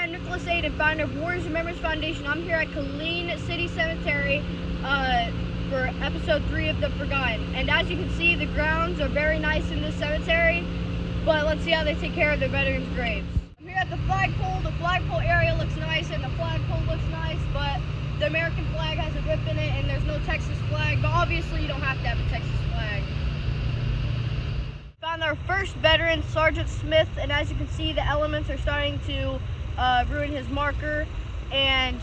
I'm Nicholas Aiden, founder of Warriors Remembrance Foundation. I'm here at Killeen City Cemetery for episode 3 of The Forgotten. And as you can see, the grounds are very nice in this cemetery, but let's see how they take care of their veterans' graves. I'm here at the flagpole. The flagpole area looks nice and the flagpole looks nice, but the American flag has a rip in it and there's no Texas flag, but obviously you don't have to have a Texas flag. Found our first veteran, Sergeant Smith, and as you can see, the elements are starting to ruin his marker, and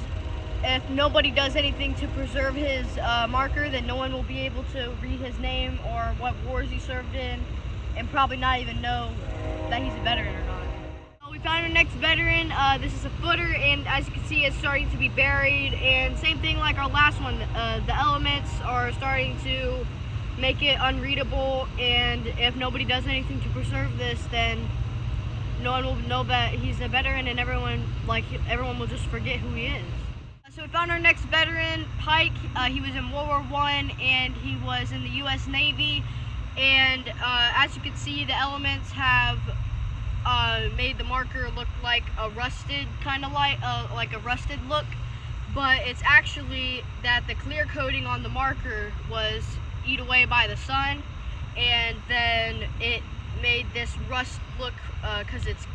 if nobody does anything to preserve his marker, then no one will be able to read his name or what wars he served in, and probably not even know that he's a veteran or not. We found our next veteran. This is a footer, and as you can see, it's starting to be buried, and same thing like our last one, the elements are starting to make it unreadable, and if nobody does anything to preserve this, then no one will know that he's a veteran, and everyone will just forget who he is. So we found our next veteran, Pike. He was in World War I, and he was in the U.S. Navy, and as you can see, the elements have made the marker look like a rusted kind of like a rusted look, but it's actually that the clear coating on the marker was eat away by the sun, and then it made this rust look because it's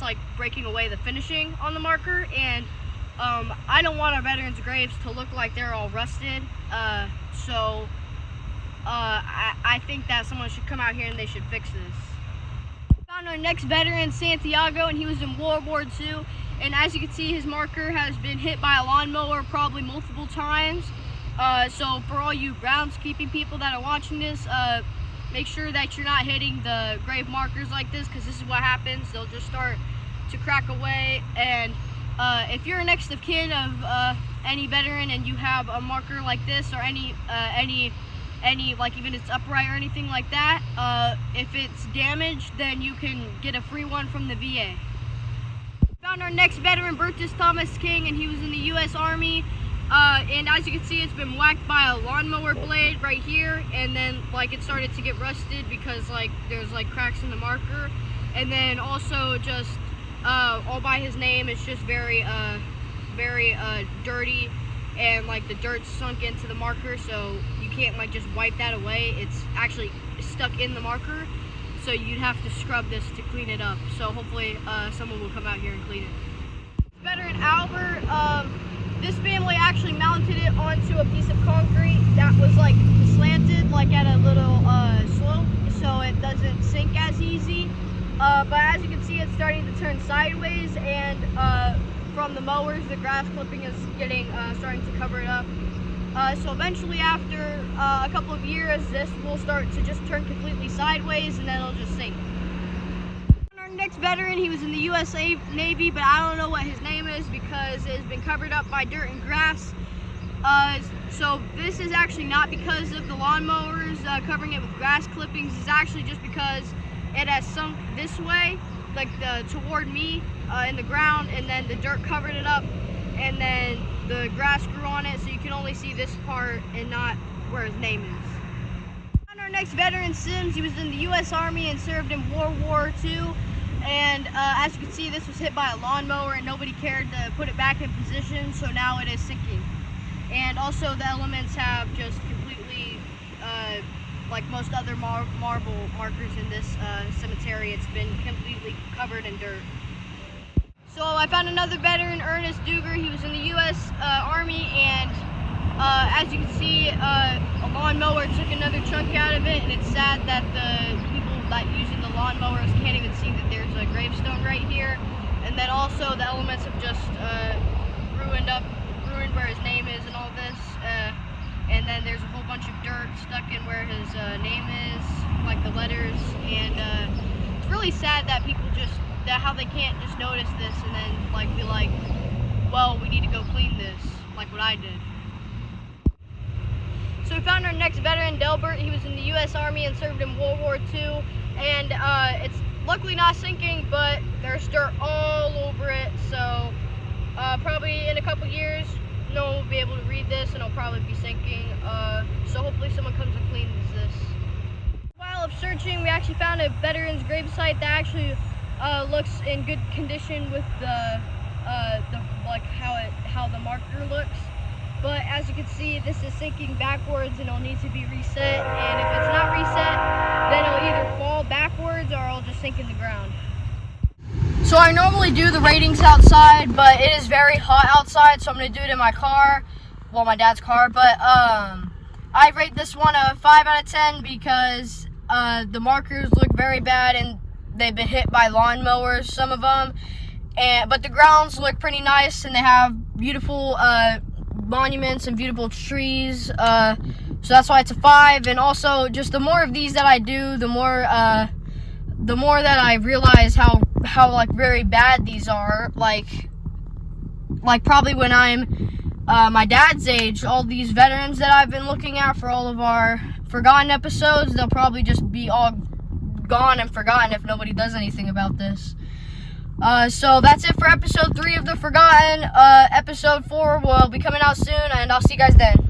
like breaking away the finishing on the marker, and I don't want our veterans' graves to look like they're all rusted, so I think that someone should come out here and they should fix this. Found our next veteran, Santiago, and he was in World War II, and as you can see, his marker has been hit by a lawnmower probably multiple times. So for all you groundskeeping people that are watching this, make sure that you're not hitting the grave markers like this, because this is what happens. They'll just start to crack away, and if you're a next of kin of any veteran and you have a marker like this, or any like even it's upright or anything like that, if it's damaged, then you can get a free one from the VA. Found our next veteran, Bertus Thomas King, and he was in the U.S. Army. And as you can see, it's been whacked by a lawnmower blade right here, and then it started to get rusted because there's cracks in the marker, and then also just all by his name, it's just very dirty, and the dirt's sunk into the marker, so you can't just wipe that away. It's actually stuck in the marker, so you'd have to scrub this to clean it up. So hopefully someone will come out here and clean it. Veteran Albert. This family actually mounted it onto a piece of concrete that was slanted at a little slope, so it doesn't sink as easy. But as you can see, it's starting to turn sideways, and from the mowers, the grass clipping is starting to cover it up. So eventually, after a couple of years, this will start to just turn completely sideways, and then it'll just sink. Next veteran, he was in the U.S. Navy, but I don't know what his name is because it's been covered up by dirt and grass. So this is actually not because of the lawnmowers covering it with grass clippings. It's actually just because it has sunk this way, toward me in the ground, and then the dirt covered it up, and then the grass grew on it, so you can only see this part and not where his name is. Our next veteran, Sims, he was in the U.S. Army and served in World War II. And as you can see, this was hit by a lawnmower and nobody cared to put it back in position, so now it is sinking. And also the elements have just completely, like most other marble markers in this cemetery, it's been completely covered in dirt. So I found another veteran, Ernest Duger. He was in the U.S. Army, and as you can see, a lawnmower took another chunk out of it, and it's sad that the people that using the lawnmowers can't even see that there's a gravestone right here. And then also the elements have just ruined where his name is and all this, and then there's a whole bunch of dirt stuck in where his name is, the letters, and it's really sad that people how they can't just notice this and then be like, well, we need to go clean this, like what I did. So we found our next veteran, Delbert. He was in the U.S. Army and served in World War II, and it's luckily not sinking, but there's dirt all over it, so probably in a couple years, no one will be able to read this, and it'll probably be sinking, so hopefully someone comes and cleans this. While of searching, we actually found a veteran's gravesite that actually looks in good condition with the like how the marker looks. But as you can see, this is sinking backwards and it'll need to be reset. And if it's not reset, then it'll either fall backwards or it'll just sink in the ground. So I normally do the ratings outside, but it is very hot outside, so I'm gonna do it in my car, well, my dad's car. But I rate this one a 5 out of 10 because the markers look very bad and they've been hit by lawnmowers, some of them. But the grounds look pretty nice and they have beautiful monuments and beautiful trees. So that's why it's a 5. And also, just the more of these that I do, the more that I realize how like very bad these are. Like probably when I'm my dad's age, all these veterans that I've been looking at for all of our forgotten episodes, they'll probably just be all gone and forgotten if nobody does anything about this. So that's it for episode 3 of The Forgotten. Episode 4 will be coming out soon, and I'll see you guys then.